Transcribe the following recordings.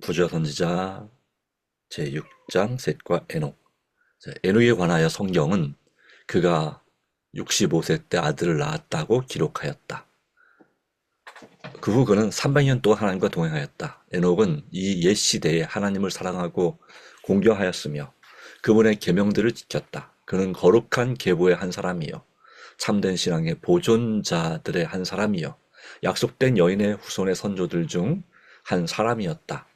부조 선지자 제6장 셋과 에녹. 에녹에 관하여 성경은 그가 65세 때 아들을 낳았다고 기록하였다. 그 후 그는 300년 동안 하나님과 동행하였다. 에녹은 이 옛 시대에 하나님을 사랑하고 공경하였으며 그분의 계명들을 지켰다. 그는 거룩한 계보의 한 사람이요 참된 신앙의 보존자들의 한 사람이요 약속된 여인의 후손의 선조들 중 한 사람이었다.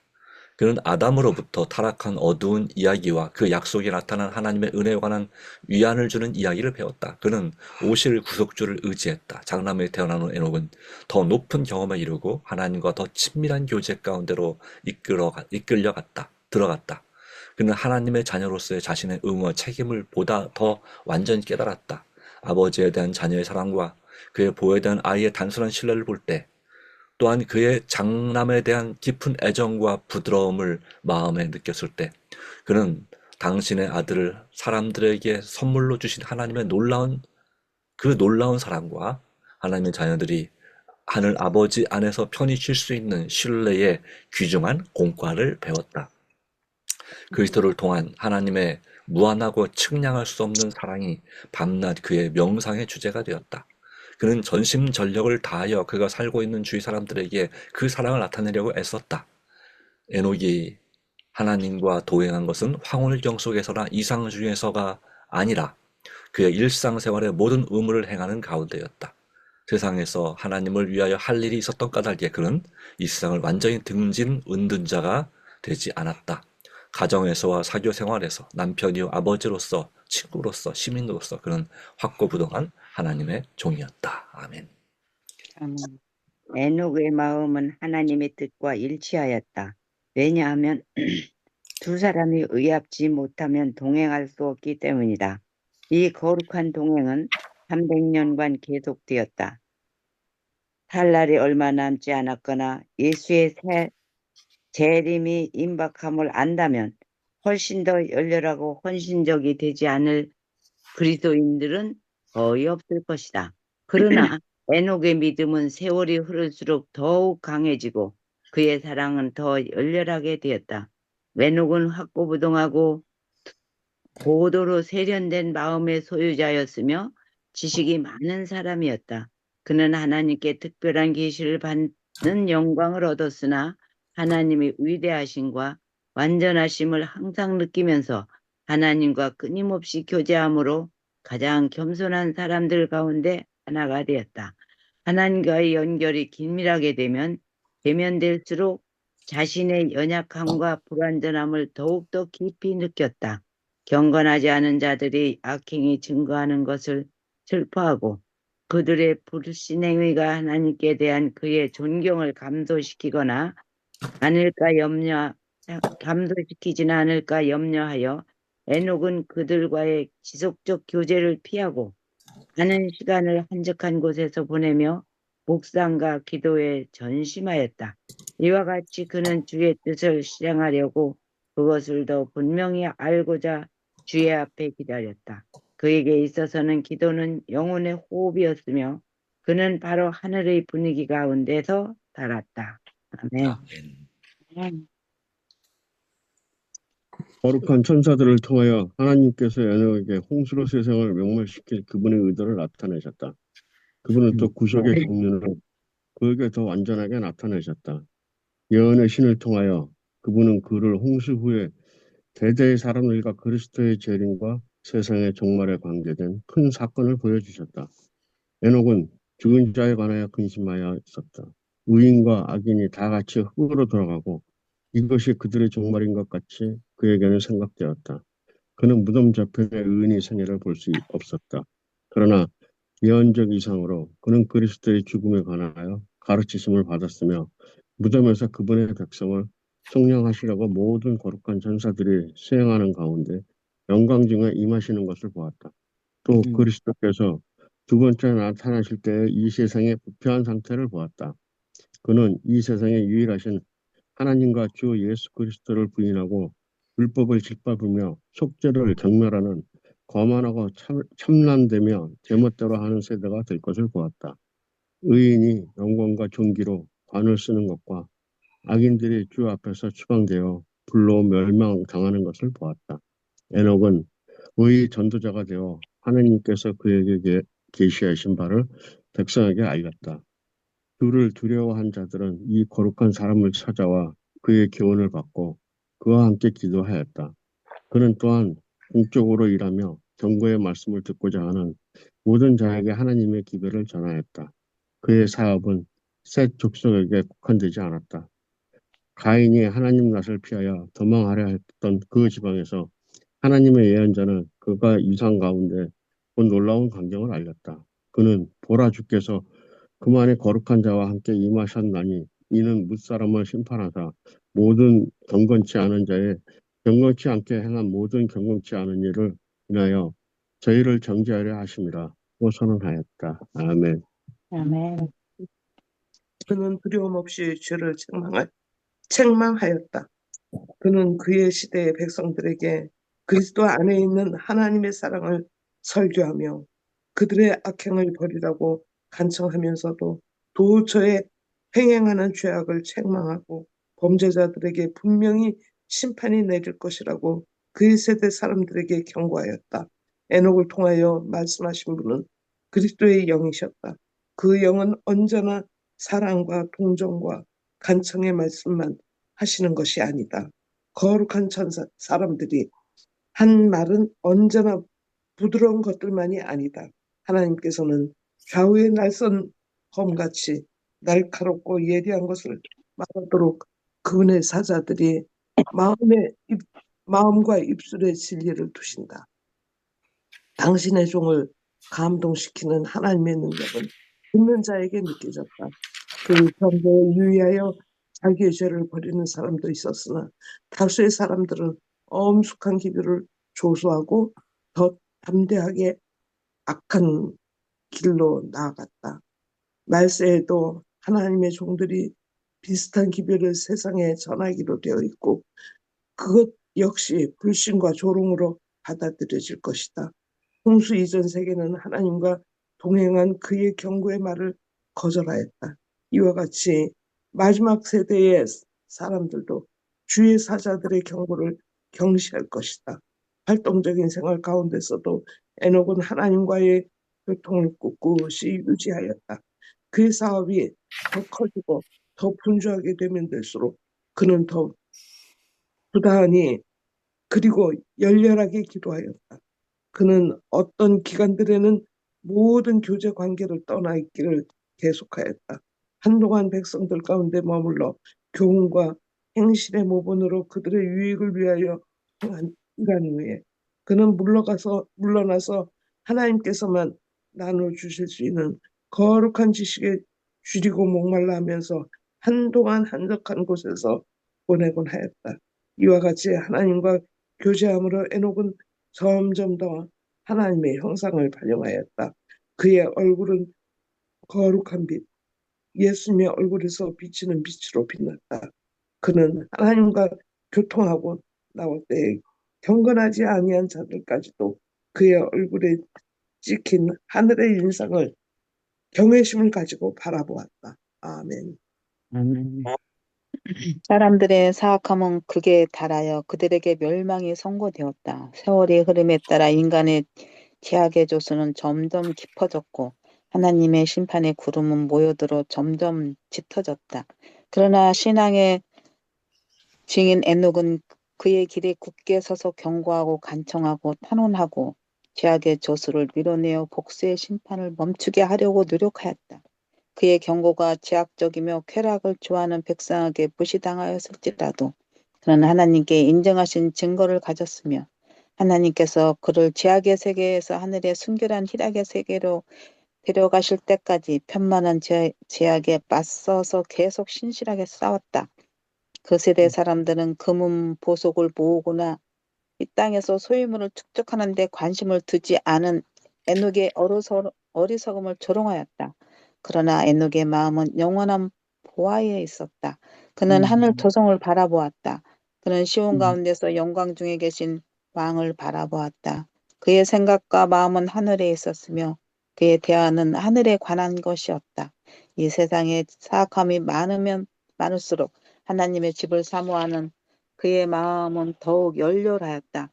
그는 아담으로부터 타락한 어두운 이야기와 그 약속에 나타난 하나님의 은혜에 관한 위안을 주는 이야기를 배웠다. 그는 오실 구속주를 의지했다. 장남에 태어난 후 에녹은 더 높은 경험에 이르고 하나님과 더 친밀한 교제 가운데로 들어갔다. 그는 하나님의 자녀로서의 자신의 의무와 책임을 보다 더 완전히 깨달았다. 아버지에 대한 자녀의 사랑과 그의 보호에 대한 아이의 단순한 신뢰를 볼 때, 또한 그의 장남에 대한 깊은 애정과 부드러움을 마음에 느꼈을 때, 그는 당신의 아들을 사람들에게 선물로 주신 하나님의 놀라운 사랑과 하나님의 자녀들이 하늘 아버지 안에서 편히 쉴 수 있는 신뢰의 귀중한 공과를 배웠다. 그리스도를 통한 하나님의 무한하고 측량할 수 없는 사랑이 밤낮 그의 명상의 주제가 되었다. 그는 전심전력을 다하여 그가 살고 있는 주위 사람들에게 그 사랑을 나타내려고 애썼다. 에녹이 하나님과 동행한 것은 황홀경 속에서나 이상 중에서가 아니라 그의 일상생활의 모든 의무를 행하는 가운데였다. 세상에서 하나님을 위하여 할 일이 있었던 까닭에 그는 이 세상을 완전히 등진 은둔자가 되지 않았다. 가정에서와 사교 생활에서 남편이요 아버지로서 친구로서 시민으로서 그는 확고부동한 하나님의 종이었다. 아멘. 아멘. 에녹의 마음은 하나님의 뜻과 일치하였다. 왜냐하면 두 사람이 의합지 못하면 동행할 수 없기 때문이다. 이 거룩한 동행은 300년간 계속되었다. 살 날이 얼마 남지 않았거나 예수의 재림이 임박함을 안다면 훨씬 더 열렬하고 헌신적이 되지 않을 그리스도인들은 거의 없을 것이다. 그러나 에녹의 믿음은 세월이 흐를수록 더욱 강해지고 그의 사랑은 더 열렬하게 되었다. 에녹은 확고부동하고 고도로 세련된 마음의 소유자였으며 지식이 많은 사람이었다. 그는 하나님께 특별한 계시를 받는 영광을 얻었으나 하나님의 위대하심과 완전하심을 항상 느끼면서 하나님과 끊임없이 교제함으로 가장 겸손한 사람들 가운데 하나가 되었다. 하나님과의 연결이 긴밀하게 되면 대면될수록 자신의 연약함과 불완전함을 더욱더 깊이 느꼈다. 경건하지 않은 자들이 악행이 증거하는 것을 슬퍼하고 그들의 불신행위가 하나님께 대한 그의 존경을 감소시키지는 않을까 염려하여 에녹은 그들과의 지속적 교제를 피하고 많은 시간을 한적한 곳에서 보내며 묵상과 기도에 전심하였다. 이와 같이 그는 주의 뜻을 실행하려고 그것을 더 분명히 알고자 주의 앞에 기다렸다. 그에게 있어서는 기도는 영혼의 호흡이었으며 그는 바로 하늘의 분위기 가운데서 살았다. 아멘. 아멘. 거룩한 천사들을 통하여 하나님께서 에녹에게 홍수로 세상을 멸망시킬 그분의 의도를 나타내셨다. 그분은 또 구속의 경륜을 그에게 더 완전하게 나타내셨다. 예언의 신을 통하여 그분은 그를 홍수 후에 대대의 사람들과 그리스도의 재림과 세상의 종말에 관계된 큰 사건을 보여주셨다. 에녹은 죽은 자에 관하여 근심하여 있었다. 의인과 악인이 다 같이 흙으로 돌아가고 이것이 그들의 종말인 것 같이 그에게는 생각되었다. 그는 무덤 저편에 의인의 생애를 볼 수 없었다. 그러나 예언적 이상으로 그는 그리스도의 죽음에 관하여 가르치심을 받았으며 무덤에서 그분의 백성을 성령하시려고 모든 거룩한 전사들이 수행하는 가운데 영광 중에 임하시는 것을 보았다. 또 그리스도께서 두 번째 나타나실 때의 이 세상의 부패한 상태를 보았다. 그는 이 세상에 유일하신 하나님과 주 예수 그리스도를 부인하고 율법을 짓밟으며 속죄를 경멸하는 거만하고 참난되며 제멋대로 하는 세대가 될 것을 보았다. 의인이 영광과 존귀로 관을 쓰는 것과 악인들이 주 앞에서 추방되어 불로 멸망당하는 것을 보았다. 에녹은 의의 전도자가 되어 하나님께서 그에게 계시하신 바를 백성에게 알렸다. 주를 두려워한 자들은 이 거룩한 사람을 찾아와 그의 교훈을 받고 그와 함께 기도하였다. 그는 또한 공적으로 일하며 경고의 말씀을 듣고자 하는 모든 자에게 하나님의 기별을 전하였다. 그의 사업은 셋 족속에게 국한되지 않았다. 가인이 하나님 낯을 피하여 도망하려 했던 그 지방에서 하나님의 예언자는 그가 이상 가운데 본 놀라운 광경을 알렸다. 그는 보라 주께서 그만의 거룩한 자와 함께 임하셨나니 이는 뭇사람을 심판하사 모든 경건치 않은 자의 경건치 않게 행한 모든 경건치 않은 일을 인하여 저희를 정죄하려 하심이라 고 선언하였다. 아멘. 아멘. 그는 두려움 없이 죄를 책망하였다. 그는 그의 시대의 백성들에게 그리스도 안에 있는 하나님의 사랑을 설교하며 그들의 악행을 버리라고 간청하면서도 도처에 행행하는 죄악을 책망하고 범죄자들에게 분명히 심판이 내릴 것이라고 그의 세대 사람들에게 경고하였다. 에녹을 통하여 말씀하신 분은 그리스도의 영이셨다. 그 영은 언제나 사랑과 동정과 간청의 말씀만 하시는 것이 아니다. 거룩한 사람들이 한 말은 언제나 부드러운 것들만이 아니다. 하나님께서는 좌우의 날선 검같이 날카롭고 예리한 것을 말하도록 그분의 사자들이 마음과 입술에 진리를 두신다. 당신의 종을 감동시키는 하나님의 능력은 듣는 자에게 느껴졌다. 그 경고에 유의하여 자기의 죄를 버리는 사람도 있었으나 다수의 사람들은 엄숙한 기교를 조소하고 더 담대하게 악한 길로 나아갔다. 말세에도 하나님의 종들이 비슷한 기별을 세상에 전하기로 되어 있고 그것 역시 불신과 조롱으로 받아들여질 것이다. 홍수 이전 세계는 하나님과 동행한 그의 경고의 말을 거절하였다. 이와 같이 마지막 세대의 사람들도 주의 사자들의 경고를 경시할 것이다. 활동적인 생활 가운데서도 에녹은 하나님과의 교통을 꿋꿋이 유지하였다. 그의 사업이 더 커지고 더 분주하게 되면 될수록 그는 더 부단히 그리고 열렬하게 기도하였다. 그는 어떤 기간들에는 모든 교제 관계를 떠나 있기를 계속하였다. 한동안 백성들 가운데 머물러 교훈과 행실의 모본으로 그들의 유익을 위하여 행한 후에 그는 물러나서 하나님께서만 나눠주실 수 있는 거룩한 지식에 줄이고 목말라 하면서 한동안 한적한 곳에서 보내곤 하였다. 이와 같이 하나님과 교제함으로 에녹은 점점 더 하나님의 형상을 발령하였다. 그의 얼굴은 거룩한 빛, 예수님의 얼굴에서 비치는 빛으로 빛났다. 그는 하나님과 교통하고 나올 때 경건하지 아니한 자들까지도 그의 얼굴에 찍힌 하늘의 인상을 경외심을 가지고 바라보았다. 아멘. 아멘. 사람들의 사악함은 극에 달하여 그들에게 멸망이 선고되었다. 세월의 흐름에 따라 인간의 죄악의 조수는 점점 깊어졌고 하나님의 심판의 구름은 모여들어 점점 짙어졌다. 그러나 신앙의 증인 에녹은 그의 길에 굳게 서서 경고하고 간청하고 탄원하고 죄악의 조수를 밀어내어 복수의 심판을 멈추게 하려고 노력하였다. 그의 경고가 제약적이며 쾌락을 좋아하는 백성에게 무시당하였을지라도 그는 하나님께 인정하신 증거를 가졌으며 하나님께서 그를 죄악의 세계에서 하늘의 순결한 희락의 세계로 데려가실 때까지 편만한 죄악에 맞서서 계속 신실하게 싸웠다. 그 세대 사람들은 금은 보석을 모으거나 이 땅에서 소유물을 축적하는 데 관심을 두지 않은 에녹의 어리석음을 조롱하였다. 그러나 에녹의 마음은 영원한 보아에 있었다. 그는 하늘 to성을 바라보았다. 그는 시온 가운데서 영광 중에 계신 왕을 바라보았다. 그의 생각과 마음은 하늘에 있었으며 그의 대화는 하늘에 관한 것이었다. 이 세상에 사악함이 많으면 많을수록 하나님의 집을 사모하는 그의 마음은 더욱 열렬하였다.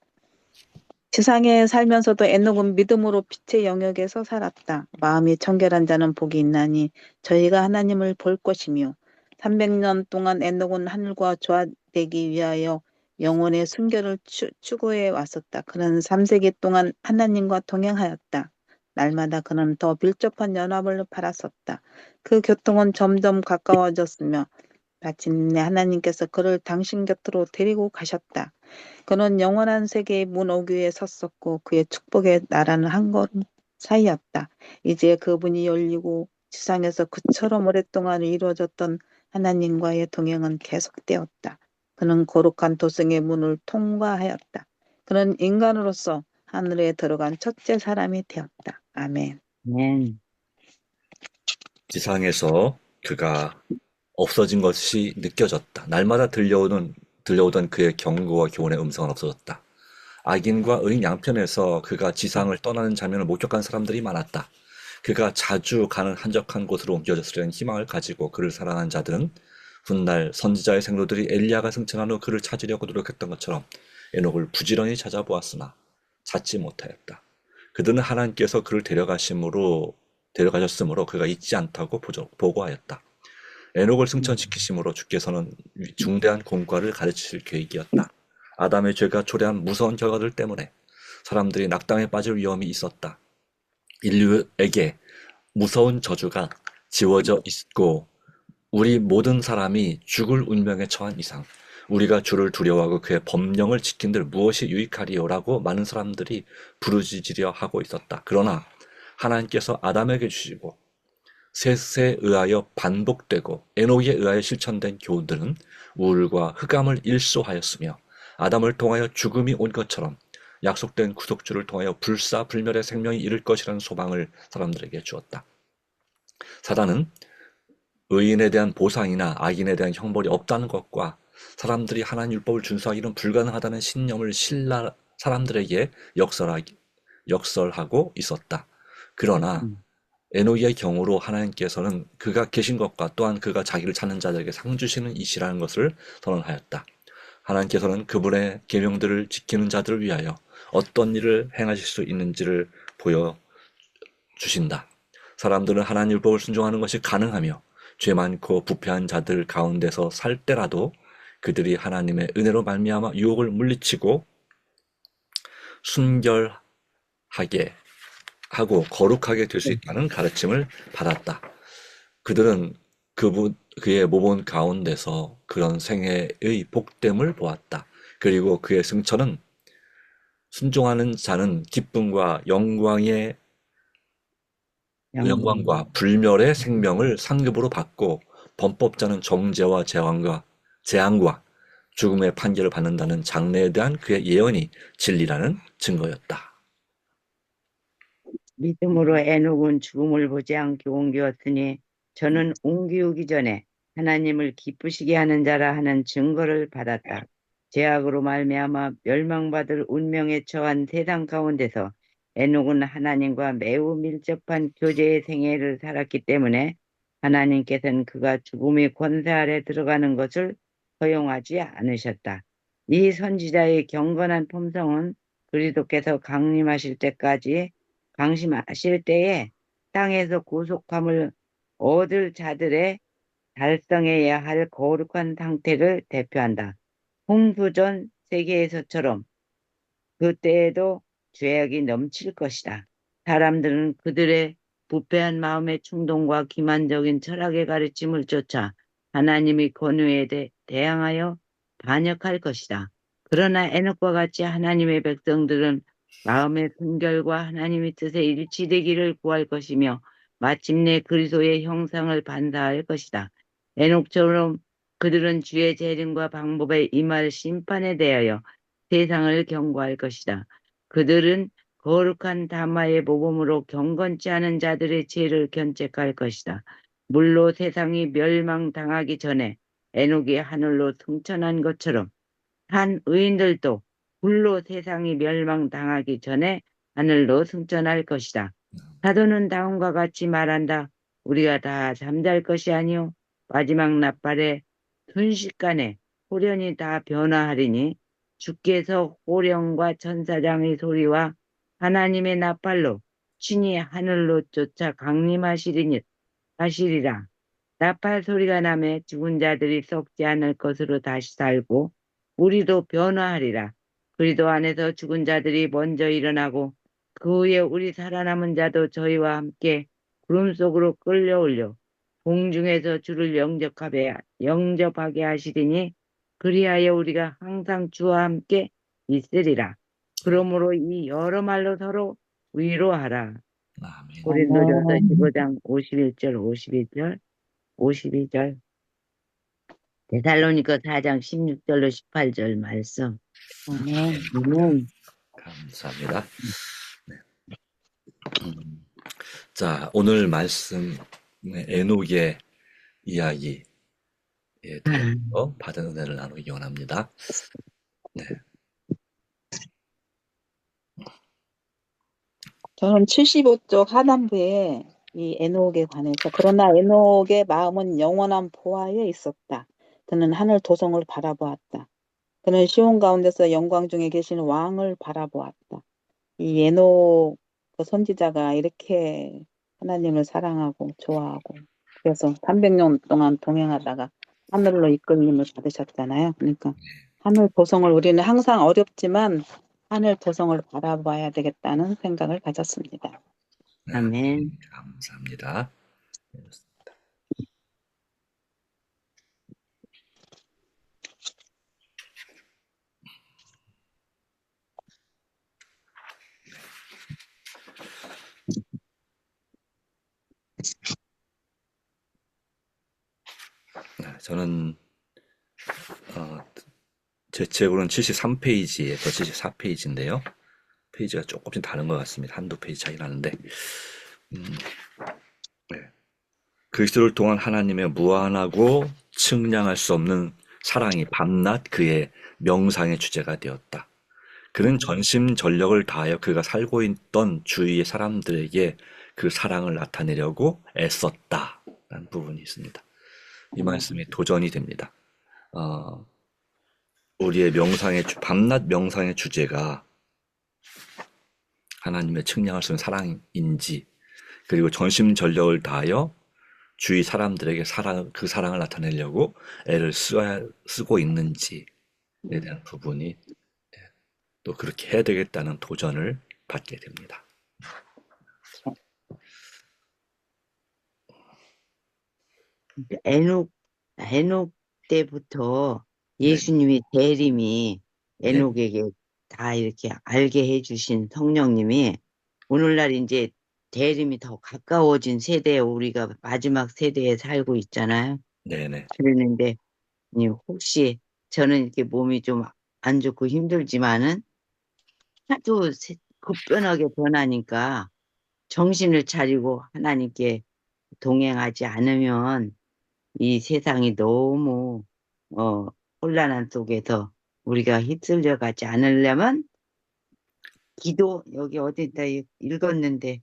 지상에 살면서도 에녹은 믿음으로 빛의 영역에서 살았다. 마음이 청결한 자는 복이 있나니 저희가 하나님을 볼 것이며 300년 동안 에녹은 하늘과 조화되기 위하여 영혼의 순결을 추구해 왔었다. 그는 3세기 동안 하나님과 동행하였다. 날마다 그는 더 밀접한 연합을 바랐었다. 그 교통은 점점 가까워졌으며 마침내 하나님께서 그를 당신 곁으로 데리고 가셨다. 그는 영원한 세계의 문 오기에 섰었고 그의 축복의 나라는 한 걸음 사이였다. 이제 그 문이 열리고 지상에서 그처럼 오랫동안 이루어졌던 하나님과의 동행은 계속되었다. 그는 거룩한 도성의 문을 통과하였다. 그는 인간으로서 하늘에 들어간 첫째 사람이 되었다. 아멘. 아멘. 지상에서 그가 없어진 것이 느껴졌다. 날마다 들려오던 그의 경고와 교훈의 음성은 없어졌다. 악인과 의인 양편에서 그가 지상을 떠나는 장면을 목격한 사람들이 많았다. 그가 자주 가는 한적한 곳으로 옮겨졌으려는 희망을 가지고 그를 사랑한 자들은 훗날 선지자의 생도들이 엘리야가 승천한 후 그를 찾으려고 노력했던 것처럼 에녹을 부지런히 찾아보았으나 찾지 못하였다. 그들은 하나님께서 그를 데려가셨으므로 그가 잊지 않다고 보고하였다. 에녹을 승천시키심으로 주께서는 중대한 공과를 가르치실 계획이었다. 아담의 죄가 초래한 무서운 결과들 때문에 사람들이 낙담에 빠질 위험이 있었다. 인류에게 무서운 저주가 지워져 있고 우리 모든 사람이 죽을 운명에 처한 이상 우리가 주를 두려워하고 그의 법령을 지킨들 무엇이 유익하리요라고 많은 사람들이 부르짖으려 하고 있었다. 그러나 하나님께서 아담에게 주시고 셋에 의하여 반복되고 에녹에 의하여 실천된 교훈들은 우울과 흑암을 일소하였으며 아담을 통하여 죽음이 온 것처럼 약속된 구속주를 통하여 불사불멸의 생명이 이를 것이라는 소망을 사람들에게 주었다. 사단은 의인에 대한 보상이나 악인에 대한 형벌이 없다는 것과 사람들이 하나님 율법을 준수하기는 불가능하다는 신념을 사람들에게 역설하고 있었다. 그러나 에녹의 경우로 하나님께서는 그가 계신 것과 또한 그가 자기를 찾는 자들에게 상 주시는 이시라는 것을 선언하였다. 하나님께서는 그분의 계명들을 지키는 자들을 위하여 어떤 일을 행하실 수 있는지를 보여주신다. 사람들은 하나님 율법을 순종하는 것이 가능하며 죄 많고 부패한 자들 가운데서 살 때라도 그들이 하나님의 은혜로 말미암아 유혹을 물리치고 순결하게 하고 거룩하게 될 수 있다는 가르침을 받았다. 그들은 그의 모본 가운데서 그런 생애의 복됨을 보았다. 그리고 그의 승천은 순종하는 자는 기쁨과 영광과 불멸의 생명을 상급으로 받고 범법자는 정죄와 재앙과 죽음의 판결을 받는다는 장래에 대한 그의 예언이 진리라는 증거였다. 믿음으로 에녹은 죽음을 보지 않게 옮기었으니 저는 옮기우기 전에 하나님을 기쁘시게 하는 자라 하는 증거를 받았다. 죄악으로 말미암아 멸망받을 운명에 처한 세상 가운데서 에녹은 하나님과 매우 밀접한 교제의 생애를 살았기 때문에 하나님께서는 그가 죽음의 권세 아래 들어가는 것을 허용하지 않으셨다. 이 선지자의 경건한 품성은 그리스도께서 강림하실 때에 땅에서 구속함을 얻을 자들의 달성해야 할 거룩한 상태를 대표한다. 홍수전 세계에서처럼 그때에도 죄악이 넘칠 것이다. 사람들은 그들의 부패한 마음의 충동과 기만적인 철학의 가르침을 쫓아 하나님의 권위에 대항하여 반역할 것이다. 그러나 에녹과 같이 하나님의 백성들은 마음의 순결과 하나님의 뜻에 일치되기를 구할 것이며 마침내 그리스도의 형상을 반사할 것이다. 에녹처럼 그들은 주의 재림과 방법에 임할 심판에 대하여 세상을 경고할 것이다. 그들은 거룩한 담화의 모범으로 경건치 않은 자들의 죄를 견책할 것이다. 물로 세상이 멸망당하기 전에 에녹이 하늘로 승천한 것처럼 한 의인들도 불로 세상이 멸망당하기 전에 하늘로 승천할 것이다. 사도는 다음과 같이 말한다. 우리가 다 잠잘 것이 아니요 마지막 나팔에 순식간에 호련이 다 변화하리니 주께서 호령과 천사장의 소리와 하나님의 나팔로 친히 하늘로 쫓아 강림하시리니 하시리라. 나팔 소리가 나매 죽은 자들이 썩지 않을 것으로 다시 살고 우리도 변화하리라. 그리도 안에서 죽은 자들이 먼저 일어나고 그 후에 우리 살아남은 자도 저희와 함께 구름 속으로 끌려올려 공중에서 주를 영접하게 하시리니 그리하여 우리가 항상 주와 함께 있으리라. 그러므로 이 여러 말로 서로 위로하라. 아멘. 고린도전서 아멘. 15장 51절, 52절, 52절. 데살로니가 4장 16절로 18절 말씀. 아멘. 아멘. 감사합니다. 네. 자, 오늘 말씀 에녹의 이야기에 대해서 받은 은혜를 나누기 원합니다. 네. 저는 75쪽 하단부에 이 에녹에 관해서 그러나 에녹의 마음은 영원한 보화에 있었다. 그는 하늘 도성을 바라보았다. 그는 시온 가운데서 영광 중에 계신 왕을 바라보았다. 이 에녹 그 선지자가 이렇게 하나님을 사랑하고 좋아하고 그래서 300년 동안 동행하다가 하늘로 이끌림을 받으셨잖아요. 그러니까 하늘 도성을 우리는 항상 어렵지만 하늘 도성을 바라봐야 되겠다는 생각을 가졌습니다. 아멘. 감사합니다. 저는 제 책으로는 73페이지에서 74페이지인데요. 페이지가 조금씩 다른 것 같습니다. 한두 페이지 차이 나는데 네. 그리스도를 통한 하나님의 무한하고 측량할 수 없는 사랑이 밤낮 그의 명상의 주제가 되었다. 그는 전심전력을 다하여 그가 살고 있던 주위의 사람들에게 그 사랑을 나타내려고 애썼다라는 부분이 있습니다. 이 말씀이 도전이 됩니다. 우리의 밤낮 명상의 주제가 하나님의 측량할 수 있는 사랑인지, 그리고 전심전력을 다하여 주위 사람들에게 그 사랑을 나타내려고 애를 쓰고 있는지에 대한 부분이 또 그렇게 해야 되겠다는 도전을 받게 됩니다. 에녹 때부터 예수님이 대림이 에녹에게 다 이렇게 알게 해주신 성령님이 오늘날 이제 대림이 더 가까워진 세대에 우리가 마지막 세대에 살고 있잖아요. 네네. 그랬는데 혹시 저는 이렇게 몸이 좀 안 좋고 힘들지만은 하도 급변하게 변하니까 정신을 차리고 하나님께 동행하지 않으면 이 세상이 너무 혼란한 속에서 우리가 휩쓸려 가지 않으려면 여기 어디다 읽었는데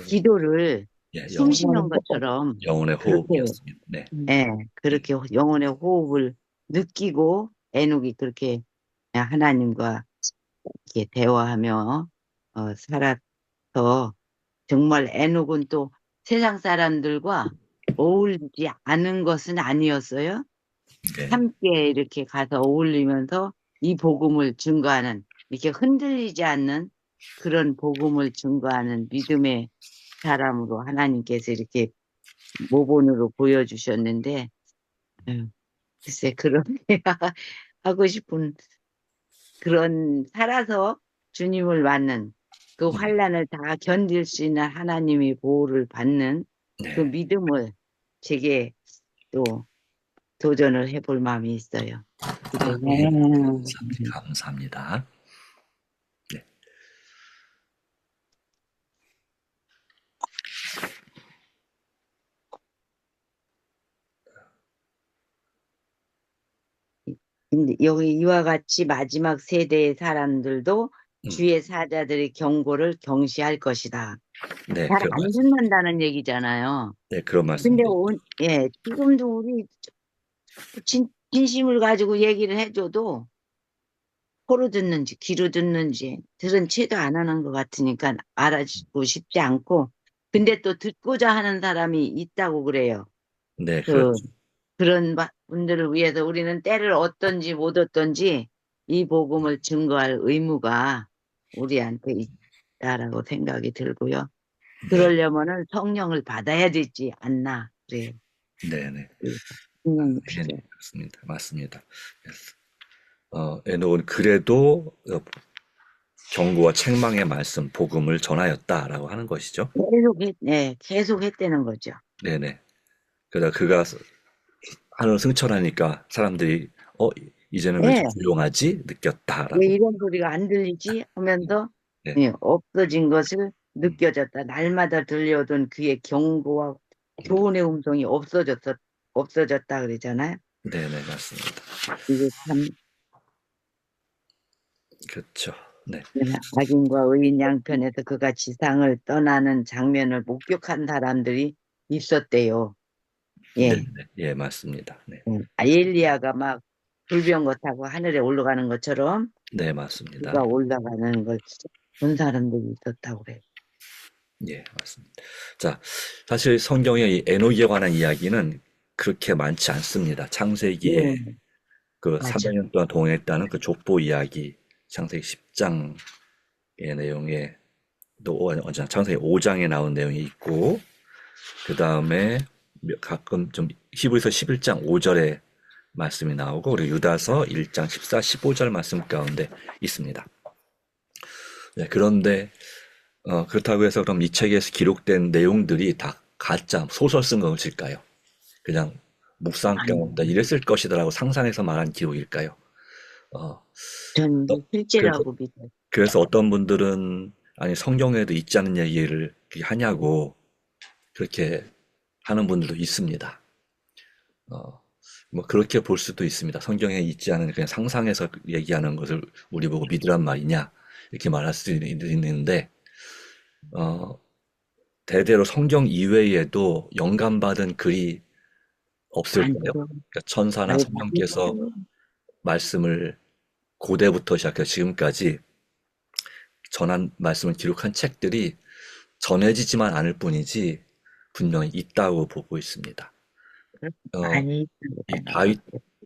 기도를 숨 쉬는 것처럼 영혼의 호흡이었습니다. 네. 그렇게 영혼의 호흡을 느끼고 에녹이 그렇게 하나님과 이렇게 대화하며 살아서 정말 에녹은 또 세상 사람들과 어울리지 않은 것은 아니었어요. 네. 함께 이렇게 가서 어울리면서 이 복음을 증거하는, 이렇게 흔들리지 않는 그런 복음을 증거하는 믿음의 사람으로 하나님께서 이렇게 모본으로 보여주셨는데, 글쎄 그렇게 하고 싶은 그런 살아서 주님을 만난 그 환난을 다 견딜 수 있는 하나님의 보호를 받는 그 믿음을 제게 또 도전을 해볼 마음이 있어요. 감사합니다. 네. 근데 여기 이와 같이 마지막 세대의 사람들도 주의 사자들의 경고를 경시할 것이다. 네, 잘 안 듣는다는 얘기잖아요. 네, 그런 말씀입니다. 근데 지금도 우리 진심을 가지고 얘기를 해줘도 코로 듣는지 귀로 듣는지 들은 채도 안 하는 것 같으니까 알아주고 싶지 않고, 근데 또 듣고자 하는 사람이 있다고 그래요. 네, 그 그렇죠. 그런 분들을 위해서 우리는 때를 얻든지 못 얻든지 이 복음을 증거할 의무가 우리한테 있다라고 생각이 들고요. 네, 그러려면은 성령을 받아야 되지 않나 그래요. 네, 네. 성령이 네, 필요해요. 그렇습니다. 맞습니다. 그래서, 에녹은 그래도 경고와 책망의 말씀, 복음을 전하였다라고 하는 것이죠. 계속 했다는 거죠. 네네. 그러다 그가 하늘 승천하니까 사람들이 이제는 왜 예, 조용하지? 왜 느꼈다라고. 이런 소리가 안 들리지? 하면서 네, 없어진 것을 음, 느껴졌다. 날마다 들려오던 그의 경고와 교훈의 음성이 없어졌다 그러잖아요. 네네, 맞습니다. 이게 참 그렇죠. 네, 악인과 의인 양편에서 그가 지상을 떠나는 장면을 목격한 사람들이 있었대요. 네, 예. 네, 예, 맞습니다. 네, 엘리야가 막 불병거 타고 하늘에 올라가는 것처럼 네, 맞습니다. 그가 올라가는 걸 본 사람들이 있었다고 그래요. 예, 맞습니다. 자, 사실 성경에 이 에녹에 관한 이야기는 그렇게 많지 않습니다. 창세기에 네, 그 맞아. 300년 동안 동행했다는 그 족보 이야기, 창세기 10장의 내용에 또 창세기 5장에 나온 내용이 있고, 그 다음에 가끔 좀 히브리서 11장 5절에 말씀이 나오고, 그리고 유다서 1장 14, 15절 말씀 가운데 있습니다. 네, 그런데 그렇다고 해서 그럼 이 책에서 기록된 내용들이 다 가짜 소설 쓴 것일까요? 그냥 묵상 아니, 가운데 이랬을 것이다라고 상상해서 말한 기록일까요? 어, 전 또 그래서, 실제라고 믿어요. 그래서 어떤 분들은 아니 성경에도 있지 않은 얘기를 그렇게 하냐고 그렇게 하는 분들도 있습니다. 어, 뭐 그렇게 볼 수도 있습니다. 성경에 있지 않은 그냥 상상해서 얘기하는 것을 우리 보고 믿으란 말이냐 이렇게 말할 수도 있는데 어, 대대로 성경 이외에도 영감받은 글이 없을까요? 많죠. 그러니까 천사나 아유, 성령께서 많죠. 말씀을 고대부터 시작해 지금까지 전한 말씀을 기록한 책들이 전해지지만 않을 뿐이지 분명히 있다고 보고 있습니다. 어, 많이 이 있습니다.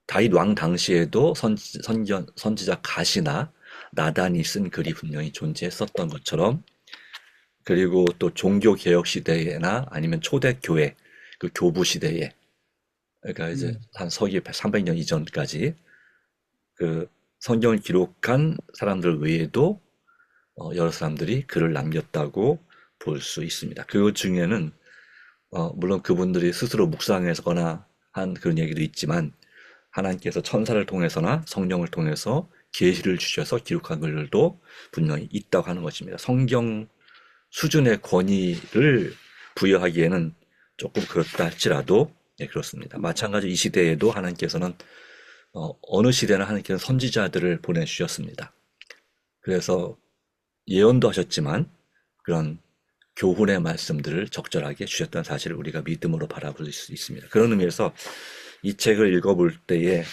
다윗 왕 당시에도 선지자 갓이나 나단이 쓴 글이 분명히 존재했었던 것처럼 그리고 또 종교 개혁 시대나 아니면 초대교회 그 교부 시대에 그러니까 이제 한 서기 300년 이전까지 그 성경을 기록한 사람들 외에도 여러 사람들이 글을 남겼다고 볼 수 있습니다. 그 중에는 물론 그분들이 스스로 묵상해서거나 한 그런 얘기도 있지만 하나님께서 천사를 통해서나 성령을 통해서 계시를 주셔서 기록한 글들도 분명히 있다고 하는 것입니다. 성경 수준의 권위를 부여하기에는 조금 그렇다 할지라도 네, 그렇습니다. 마찬가지로 이 시대에도 하나님께서는 어느 시대나 하나님께서는 선지자들을 보내주셨습니다. 그래서 예언도 하셨지만 그런 교훈의 말씀들을 적절하게 주셨다는 사실을 우리가 믿음으로 바라볼 수 있습니다. 그런 의미에서 이 책을 읽어볼 때에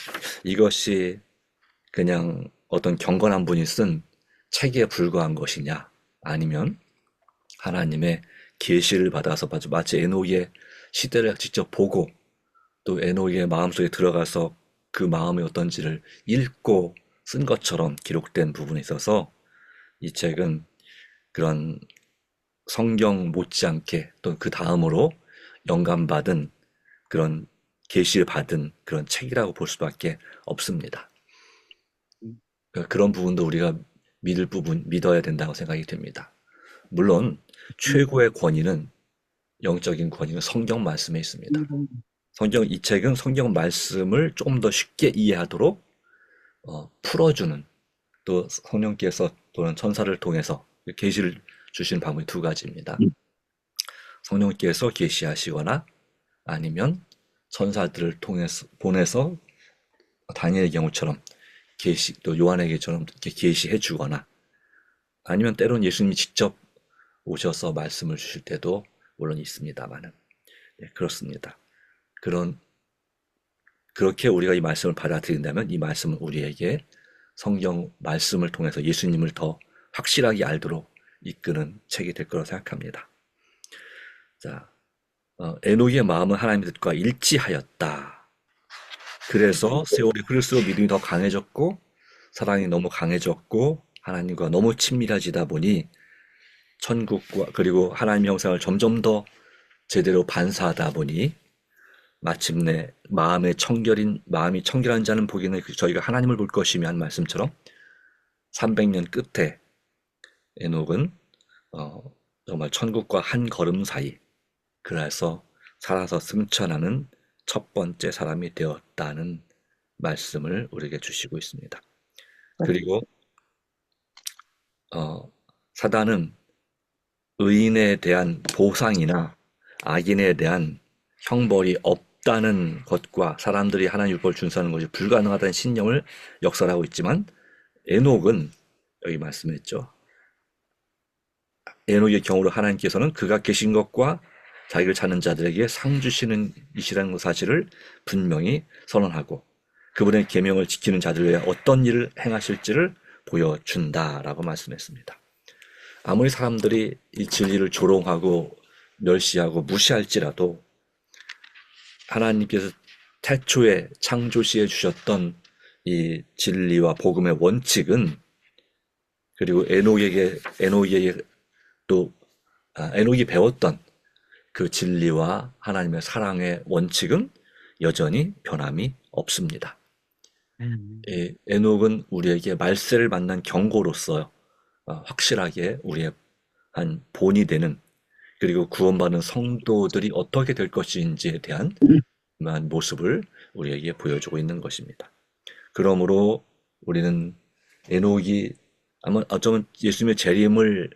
이것이 그냥 어떤 경건한 분이 쓴 책에 불과한 것이냐 아니면 하나님의 계시를 받아서 마치 에녹의 시대를 직접 보고 또 에녹의 마음속에 들어가서 그 마음이 어떤지를 읽고 쓴 것처럼 기록된 부분이 있어서 이 책은 그런 성경 못지않게 또 그 다음으로 영감받은 그런 계시를 받은 그런 책이라고 볼 수밖에 없습니다. 그러니까 그런 부분도 우리가 믿어야 된다고 생각이 됩니다. 물론 최고의 권위는 영적인 권위는 성경 말씀에 있습니다. 이 책은 성경 말씀을 조금 더 쉽게 이해하도록 풀어주는 또 성령께서 또는 천사를 통해서 계시를 주시는 방법이 두 가지입니다. 성령께서 계시하시거나 아니면 천사들을 통해서 보내서 다니엘의 경우처럼 또 요한에게처럼 이렇게 계시해 주거나 아니면 때로는 예수님이 직접 오셔서 말씀을 주실 때도 물론 있습니다만은 네, 그렇습니다. 그런 그렇게 우리가 이 말씀을 받아들인다면 이 말씀은 우리에게 성경 말씀을 통해서 예수님을 더 확실하게 알도록 이끄는 책이 될 거라고 생각합니다. 자, 에녹의 마음은 하나님의 뜻과 일치하였다. 그래서 세월이 흐를수록 믿음이 더 강해졌고 사랑이 너무 강해졌고 하나님과 너무 친밀해지다 보니 천국과 그리고 하나님의 형상을 점점 더 제대로 반사하다 보니 마침내 마음이 청결한 자는 보기에는 저희가 하나님을 볼 것이며 한 말씀처럼 300년 끝에 에녹은 정말 천국과 한 걸음 사이 그래서 살아서 승천하는 첫 번째 사람이 되었다는 말씀을 우리에게 주시고 있습니다. 그리고 사단은 의인에 대한 보상이나 악인에 대한 형벌이 없다는 것과 사람들이 하나님 율법을 준수하는 것이 불가능하다는 신념을 역설하고 있지만 에녹은 여기 말씀했죠. 에녹의 경우로 하나님께서는 그가 계신 것과 자기를 찾는 자들에게 상 주시는 이시라는 사실을 분명히 선언하고 그분의 계명을 지키는 자들 위해 어떤 일을 행하실지를 보여준다라고 말씀했습니다. 아무리 사람들이 이 진리를 조롱하고 멸시하고 무시할지라도 하나님께서 태초에 창조시에 주셨던 이 진리와 복음의 원칙은 그리고 에녹이 배웠던 그 진리와 하나님의 사랑의 원칙은 여전히 변함이 없습니다. 에녹은 우리에게 말세를 만난 경고로서 확실하게 우리의 한 본이 되는 그리고 구원받은 성도들이 어떻게 될 것인지에 대한 모습을 우리에게 보여주고 있는 것입니다. 그러므로 우리는 에녹이 아마 어쩌면 예수님의 재림을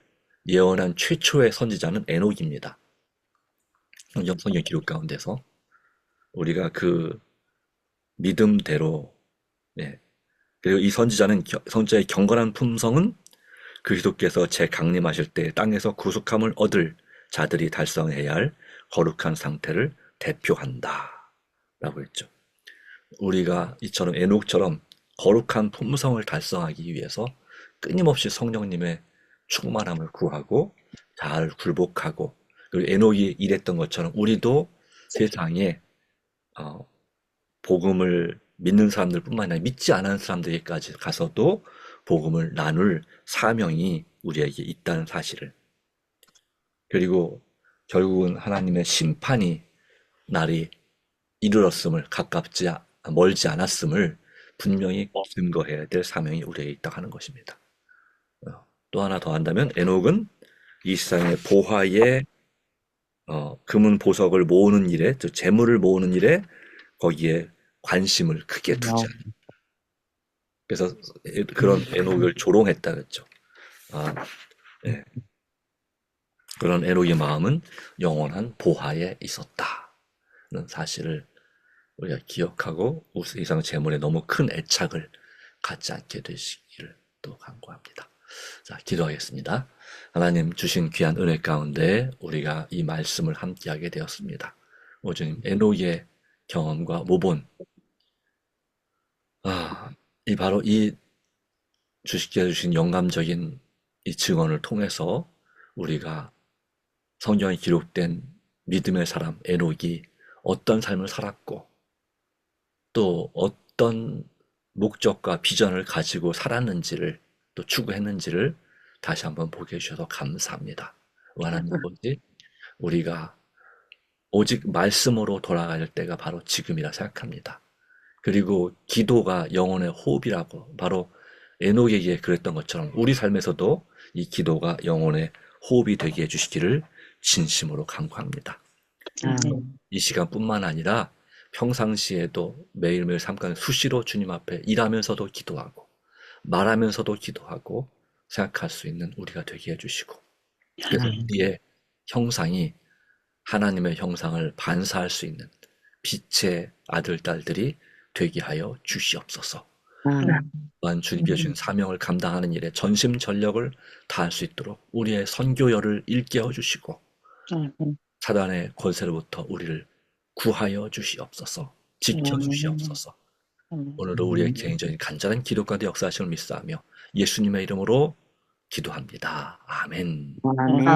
예언한 최초의 선지자는 에녹입니다. 성경 기록 가운데서 우리가 그 믿음대로 그리고 이 선지자의 경건한 품성은 그리스도께서 재강림하실 때 땅에서 구속함을 얻을 자들이 달성해야 할 거룩한 상태를 대표한다 라고 했죠. 우리가 이처럼 에녹처럼 거룩한 품성을 달성하기 위해서 끊임없이 성령님의 충만함을 구하고 잘 굴복하고 그리고 에녹이 일했던 것처럼 우리도 세상에 복음을 믿는 사람들뿐만 아니라 믿지 않은 사람들에게까지 가서도 복음을 나눌 사명이 우리에게 있다는 사실을 그리고 결국은 하나님의 심판이 날이 이르렀음을 멀지 않았음을 분명히 증거해야 될 사명이 우리에게 있다고 하는 것입니다. 또 하나 더 한다면 에녹은 이 세상의 보화에 금은 보석을 모으는 일에 즉 재물을 모으는 일에 거기에 관심을 크게 두지 않아요. 그래서 그런 에녹을 조롱했다 그랬죠. 네. 그런 에녹의 마음은 영원한 보화에 있었다는 사실을 우리가 기억하고 이상 재물에 너무 큰 애착을 갖지 않게 되시기를 또 간구합니다. 자, 기도하겠습니다. 하나님 주신 귀한 은혜 가운데 우리가 이 말씀을 함께하게 되었습니다. 오주님 에녹의 경험과 모본 바로 이 주식해 주신 영감적인 이 증언을 통해서 우리가 성경에 기록된 믿음의 사람 에녹이 어떤 삶을 살았고 또 어떤 목적과 비전을 가지고 살았는지를 또 추구했는지를 다시 한번 보게 해주셔서 감사합니다. 하나님 아버지 우리가 오직 말씀으로 돌아갈 때가 바로 지금이라 생각합니다. 그리고 기도가 영혼의 호흡이라고 바로 에녹에게 그랬던 것처럼 우리 삶에서도 이 기도가 영혼의 호흡이 되게 해주시기를 진심으로 간구합니다. 이 시간뿐만 아니라 평상시에도 매일매일 삶 가운데 수시로 주님 앞에 일하면서도 기도하고 말하면서도 기도하고 생각할 수 있는 우리가 되게 해주시고 그래서 우리의 형상이 하나님의 형상을 반사할 수 있는 빛의 아들, 딸들이 되게 하여 주시옵소서. 또한 주님께서 주신 사명을 감당하는 일에 전심전력을 다할 수 있도록 우리의 선교열을 일깨워 주시고 사단의 권세로부터 우리를 구하여 주시옵소서. 지켜주시옵소서. 오늘도 우리의 개인적인 간절한 기도가도 역사하심을 믿사하며 예수님의 이름으로 기도합니다. 아멘. 아멘.